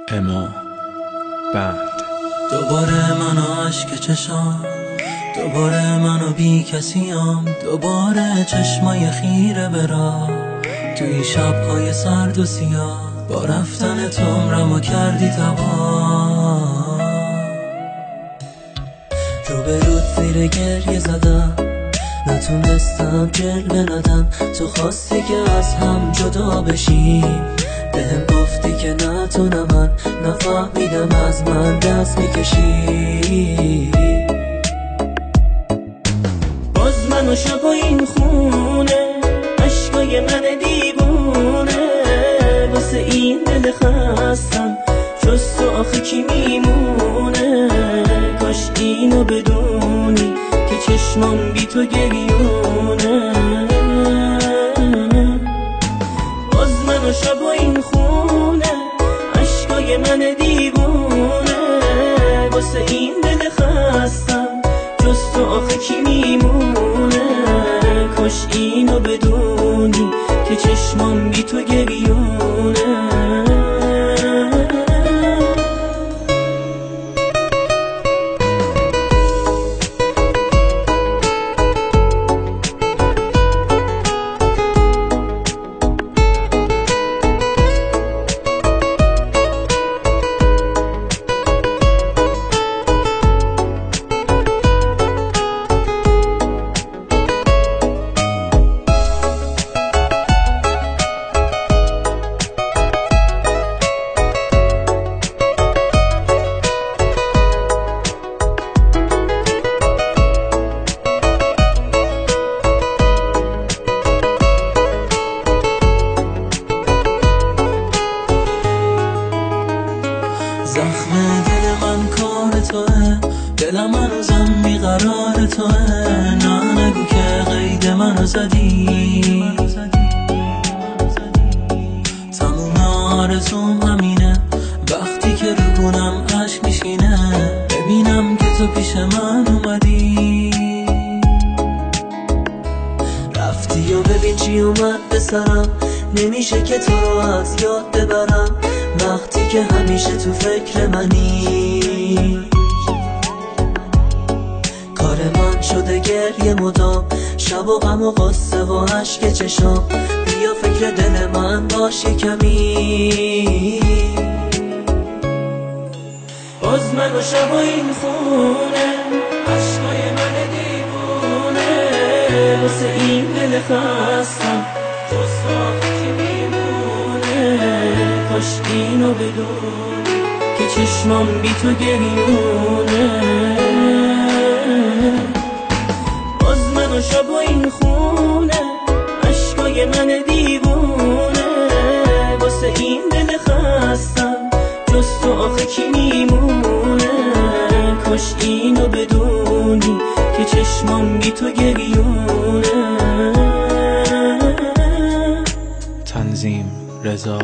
اما بند دوباره من و عشق چشام، دوباره من و بی کسیم، دوباره چشمای خیره برا توی شبهای سرد و سیاه. با رفتن تو عمرمو کردی تباه. روبروت زیر گریه زدم، نتونستم جلوه ندم. تو خواستی که از هم جدا بشیم، بهم گفتی که نتونم، من نفهمیدم از من دست میکشی. باز من و شب و این خونه، عشقای من دیوونه، واسه این دل خستم جز تو آخه کی میمونه. کاش اینو بدونی که چشمام بی تو گریونه. باز من و شب و این خونه، عشقای من دیوونه، واسه این دل خستم جز تو آخه کی میمونه. کاش اینو بدونی که چشمام بی تو گریونه. زخم دل من کار توه، دلم هنوزم بیقرار توه. نه نگو که قید منو زدی، تموم آرزوم همینه، وقتی که رو کنم عشق میشینه، ببینم که تو پیش من اومدی. رفتی و ببین چی اومد به سرم، نمیشه که تو رو از یاد ببرم، وقتی که همیشه تو فکر منی. کار من شده گریه مدام، شب و غم و غصه و عشق چشام. بیا فکر دل من باش کمی. باز من و شب و این خونه، عشقای من دیوونه، واسه این دل خستم جز تو کی میمونه. کاش اینو بدونی که چشمام بی تو گریونه. باز من و شب و این خونه، عشقای من دیوونه، واسه این دل خستم جز تو آخه کی میمونه. کاش اینو بدونی که چشمام بی تو گریونه. تنظیم رضا